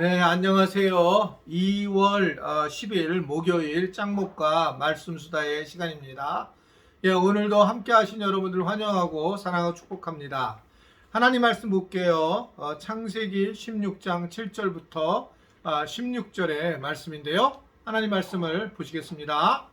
네, 안녕하세요. 2월 10일 목요일 짱목과 말씀수다의 시간입니다. 예, 오늘도 함께 하신 여러분들 환영하고 사랑하고 축복합니다. 하나님 말씀 볼게요. 창세기 16장 7절부터 16절의 말씀인데요. 하나님 말씀을 보시겠습니다.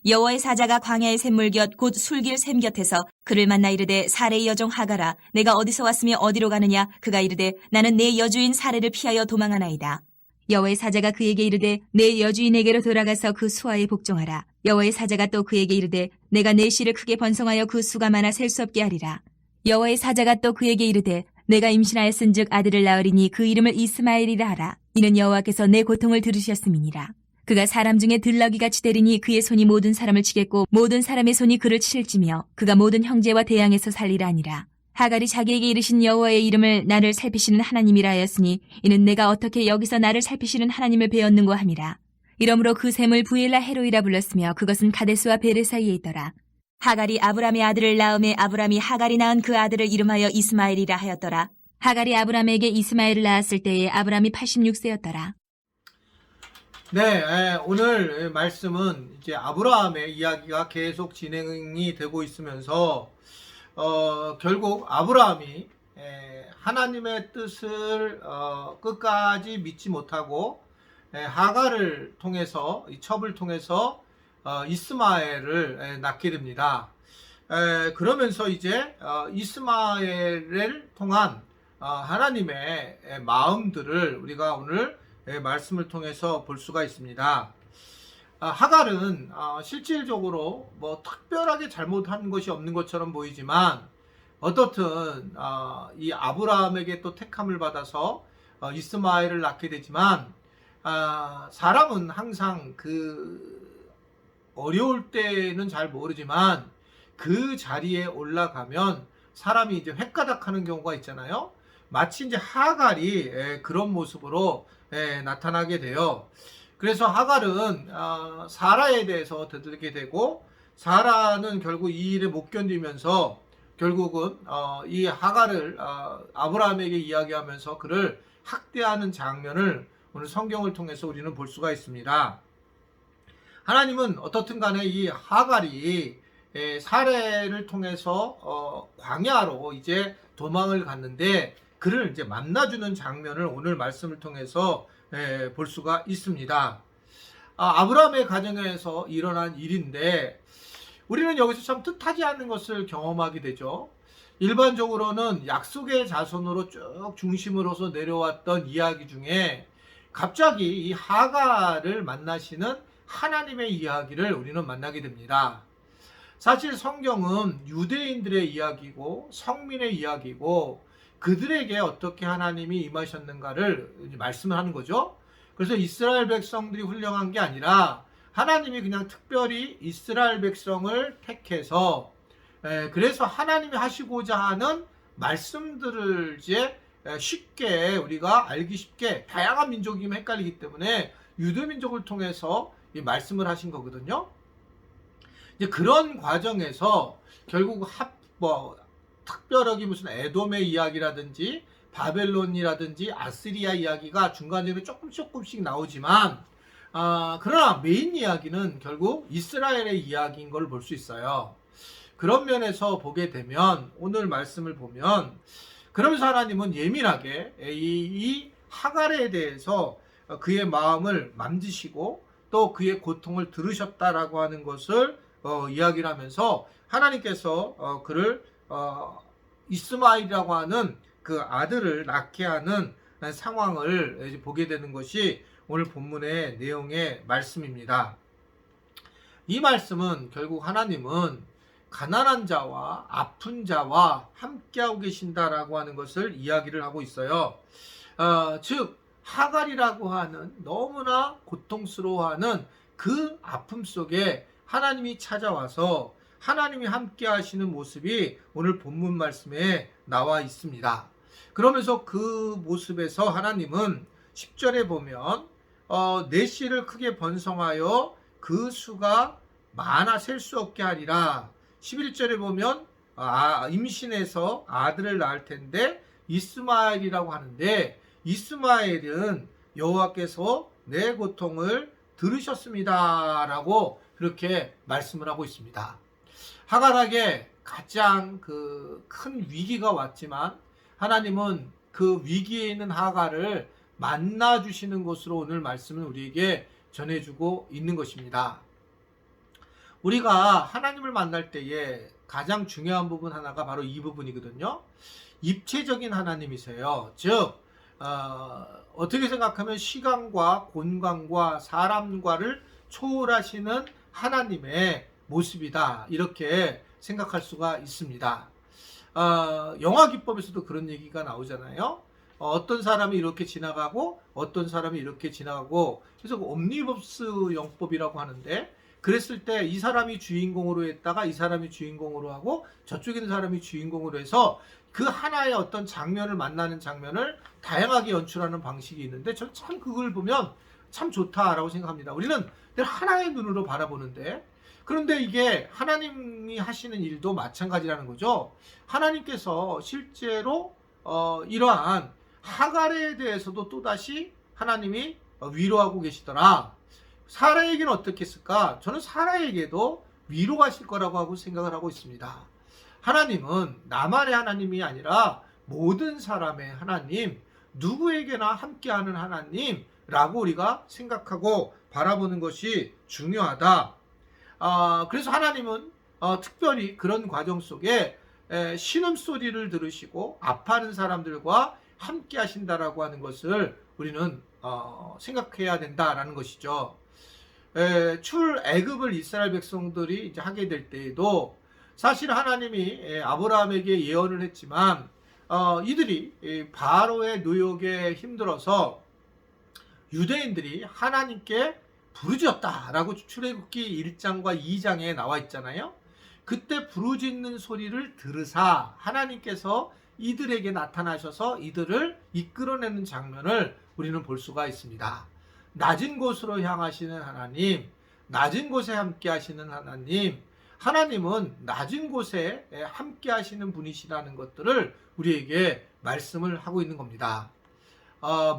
여호와의 사자가 광야의 샘물 곁 곧 술길 샘 곁에서 그를 만나 이르되 사레의 여종 하가라 내가 어디서 왔으며 어디로 가느냐. 그가 이르되 나는 내 여주인 사레를 피하여 도망하나이다. 여호와의 사자가 그에게 이르되 내 여주인에게로 돌아가서 그 수하에 복종하라. 여호와의 사자가 또 그에게 이르되 내가 내 씨를 크게 번성하여 그 수가 많아 셀 수 없게 하리라. 여호와의 사자가 또 그에게 이르되 내가 임신하였은즉 아들을 낳으리니 그 이름을 이스마엘이라 하라. 이는 여호와께서 내 고통을 들으셨음이니라. 그가 사람 중에 들나귀같이 되리니 그의 손이 모든 사람을 치겠고 모든 사람의 손이 그를 칠지며 그가 모든 형제와 대항에서 살리라 하니라. 하갈이 자기에게 이르신 여호와의 이름을 나를 살피시는 하나님이라 하였으니 이는 내가 어떻게 여기서 나를 살피시는 하나님을 배웠는고 함이라. 이러므로 그 샘을 부엘라 헤로이라 불렀으며 그것은 가데스와 베레 사이에 있더라. 하갈이 아브람의 아들을 낳음에 아브람이 하갈이 낳은 그 아들을 이름하여 이스마엘이라 하였더라. 하갈이 아브람에게 이스마엘을 낳았을 때에 아브람이 86세였더라. 네, 오늘 말씀은 이제 아브라함의 이야기가 계속 진행이 되고 있으면서 결국 아브라함이 하나님의 뜻을 끝까지 믿지 못하고 하갈을 통해서 이 첩을 통해서 이스마엘을 낳게 됩니다. 그러면서 이제 이스마엘을 통한 하나님의 마음들을 우리가 오늘 말씀을 통해서 볼 수가 있습니다. 하갈은 실질적으로 뭐 특별하게 잘못한 것이 없는 것처럼 보이지만 어떻든 이 아브라함에게 또 택함을 받아서 이스마엘을 낳게 되지만 사람은 항상 그 어려울 때는 잘 모르지만 그 자리에 올라가면 사람이 이제 획가닥하는 경우가 있잖아요. 마치 이제 하갈이 그런 모습으로 나타나게 돼요. 그래서 하갈은 사라에 대해서 듣게 되고 사라는 결국 이 일에 못 견디면서 결국은 이 하갈을 아브라함에게 이야기하면서 그를 학대하는 장면을 오늘 성경을 통해서 우리는 볼 수가 있습니다. 하나님은 어떻든 간에 이 하갈이 사례를 통해서 광야로 이제 도망을 갔는데 그를 이제 만나주는 장면을 오늘 말씀을 통해서 볼 수가 있습니다. 아브라함의 가정에서 일어난 일인데 우리는 여기서 참 뜻하지 않는 것을 경험하게 되죠. 일반적으로는 약속의 자손으로 쭉 중심으로서 내려왔던 이야기 중에 갑자기 이 하갈을 만나시는 하나님의 이야기를 우리는 만나게 됩니다. 사실 성경은 유대인들의 이야기고 성민의 이야기고 그들에게 어떻게 하나님이 임하셨는가를 말씀을 하는 거죠. 그래서 이스라엘 백성들이 훌륭한 게 아니라 하나님이 그냥 특별히 이스라엘 백성을 택해서 그래서 하나님이 하시고자 하는 말씀들을 이제 쉽게 우리가 알기 쉽게 다양한 민족이면 헷갈리기 때문에 유대민족을 통해서 이 말씀을 하신 거거든요. 이제 그런 과정에서 결국 특별하게 무슨 에돔의 이야기라든지 바벨론이라든지 아시리아 이야기가 중간중간에 조금씩 나오지만 그러나 메인 이야기는 결국 이스라엘의 이야기인 걸 볼 수 있어요. 그런 면에서 보게 되면 오늘 말씀을 보면 그러면서 하나님은 예민하게 이 하갈에 대해서 그의 마음을 만지시고 또 그의 고통을 들으셨다라고 하는 것을 이야기를 하면서 하나님께서 그를 이스마엘이라고 하는 그 아들을 낳게 하는 상황을 보게 되는 것이 오늘 본문의 내용의 말씀입니다. 이 말씀은 결국 하나님은 가난한 자와 아픈 자와 함께하고 계신다라고 하는 것을 이야기를 하고 있어요. 즉 하갈이라고 하는 너무나 고통스러워하는 그 아픔 속에 하나님이 찾아와서 하나님이 함께 하시는 모습이 오늘 본문 말씀에 나와 있습니다. 그러면서 그 모습에서 하나님은 10절에 보면 내 씨를 크게 번성하여 그 수가 많아 셀 수 없게 하리라. 11절에 보면 임신해서 아들을 낳을 텐데 이스마엘이라고 하는데 이스마엘은 여호와께서 내 고통을 들으셨습니다 라고 그렇게 말씀을 하고 있습니다. 하갈에게 가장 큰 위기가 왔지만 하나님은 그 위기에 있는 하갈을 만나 주시는 것으로 오늘 말씀을 우리에게 전해주고 있는 것입니다. 우리가 하나님을 만날 때에 가장 중요한 부분 하나가 바로 이 부분이거든요. 입체적인 하나님이세요. 즉 어떻게 생각하면 시간과 공간과 사람과를 초월하시는 하나님의 모습이다, 이렇게 생각할 수가 있습니다. 영화 기법에서도 그런 얘기가 나오잖아요. 어떤 사람이 이렇게 지나가고 어떤 사람이 이렇게 지나가고, 그래서 옴니버스 영법이라고 하는데, 그랬을 때 이 사람이 주인공으로 했다가 이 사람이 주인공으로 하고 저쪽에 있는 사람이 주인공으로 해서 그 하나의 어떤 장면을 만나는 장면을 다양하게 연출하는 방식이 있는데, 저는 참 그걸 보면 참 좋다라고 생각합니다. 우리는 늘 하나의 눈으로 바라보는데, 그런데 이게 하나님이 하시는 일도 마찬가지라는 거죠. 하나님께서 실제로 이러한 하갈에 대해서도 또다시 하나님이 위로하고 계시더라. 사라에게는 어떻게 했을까? 저는 사라에게도 위로가 있을 거라고 하고 생각을 하고 있습니다. 하나님은 나만의 하나님이 아니라 모든 사람의 하나님, 누구에게나 함께하는 하나님라고 우리가 생각하고 바라보는 것이 중요하다. 그래서 하나님은 특별히 그런 과정 속에 신음소리를 들으시고 아파하는 사람들과 함께 하신다라고 하는 것을 우리는 생각해야 된다라는 것이죠. 출애굽을 이스라엘 백성들이 이제 하게 될 때에도 사실 하나님이 아브라함에게 예언을 했지만 이들이 바로의 노역에 힘들어서 유대인들이 하나님께 부르짖었다라고 출애굽기 1장과 2장에 나와 있잖아요. 그때 부르짖는 소리를 들으사 하나님께서 이들에게 나타나셔서 이들을 이끌어내는 장면을 우리는 볼 수가 있습니다. 낮은 곳으로 향하시는 하나님, 낮은 곳에 함께 하시는 하나님, 하나님은 낮은 곳에 함께 하시는 분이시라는 것들을 우리에게 말씀을 하고 있는 겁니다.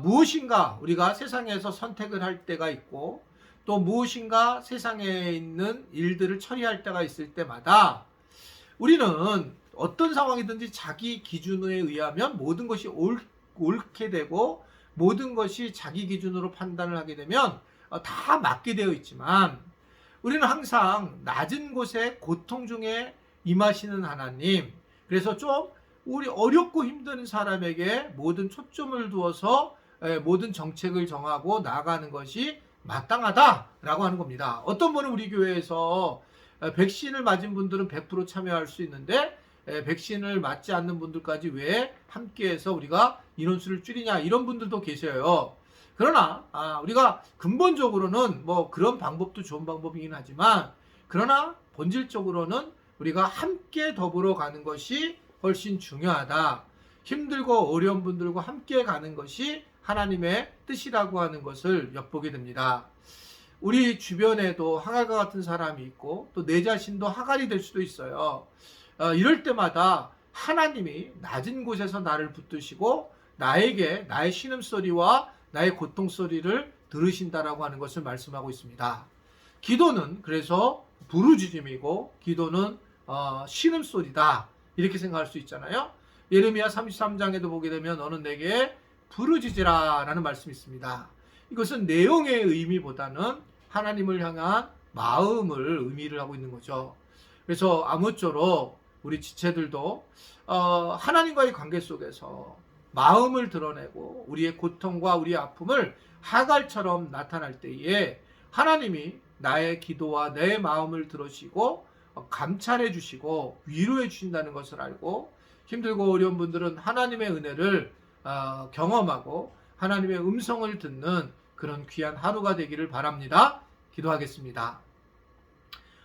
무엇인가 우리가 세상에서 선택을 할 때가 있고, 또 무엇인가 세상에 있는 일들을 처리할 때가 있을 때마다 우리는 어떤 상황이든지 자기 기준에 의하면 모든 것이 옳게 되고 모든 것이 자기 기준으로 판단을 하게 되면 다 맞게 되어 있지만, 우리는 항상 낮은 곳에 고통 중에 임하시는 하나님, 그래서 좀 우리 어렵고 힘든 사람에게 모든 초점을 두어서 모든 정책을 정하고 나아가는 것이 마땅하다라고 하는 겁니다. 어떤 분은 우리 교회에서 백신을 맞은 분들은 100% 참여할 수 있는데 백신을 맞지 않는 분들까지 왜 함께해서 우리가 인원수를 줄이냐, 이런 분들도 계셔요. 그러나 우리가 근본적으로는 뭐 그런 방법도 좋은 방법이긴 하지만, 그러나 본질적으로는 우리가 함께 더불어 가는 것이 훨씬 중요하다. 힘들고 어려운 분들과 함께 가는 것이 하나님의 뜻이라고 하는 것을 엿보게 됩니다. 우리 주변에도 하갈과 같은 사람이 있고 또 내 자신도 하갈이 될 수도 있어요. 이럴 때마다 하나님이 낮은 곳에서 나를 붙드시고 나에게 나의 신음소리와 나의 고통소리를 들으신다라고 하는 것을 말씀하고 있습니다. 기도는 그래서 부르짖음이고 기도는 신음소리다, 이렇게 생각할 수 있잖아요. 예레미야 33장에도 보게 되면 너는 내게 부르짖으라 라는 말씀이 있습니다. 이것은 내용의 의미보다는 하나님을 향한 마음을 의미를 하고 있는 거죠. 그래서 아무쪼록 우리 지체들도 하나님과의 관계 속에서 마음을 드러내고 우리의 고통과 우리의 아픔을 하갈처럼 나타날 때에 하나님이 나의 기도와 내 마음을 들으시고 감찰해 주시고 위로해 주신다는 것을 알고, 힘들고 어려운 분들은 하나님의 은혜를 경험하고 하나님의 음성을 듣는 그런 귀한 하루가 되기를 바랍니다. 기도하겠습니다.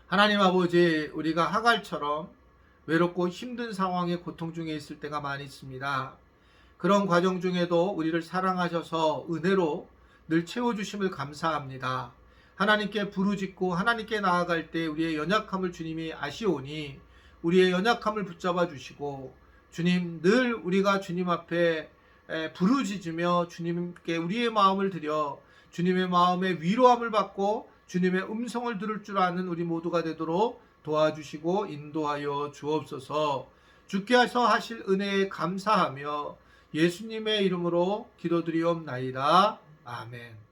하나님 아버지, 우리가 하갈처럼 외롭고 힘든 상황에 고통 중에 있을 때가 많이 있습니다. 그런 과정 중에도 우리를 사랑하셔서 은혜로 늘 채워주심을 감사합니다. 하나님께 부르짖고 하나님께 나아갈 때 우리의 연약함을 주님이 아시오니 우리의 연약함을 붙잡아 주시고, 주님 늘 우리가 주님 앞에 부르짖으며 주님께 우리의 마음을 드려 주님의 마음에 위로함을 받고 주님의 음성을 들을 줄 아는 우리 모두가 되도록 도와주시고 인도하여 주옵소서. 주께서 하실 은혜에 감사하며 예수님의 이름으로 기도드리옵나이다. 아멘.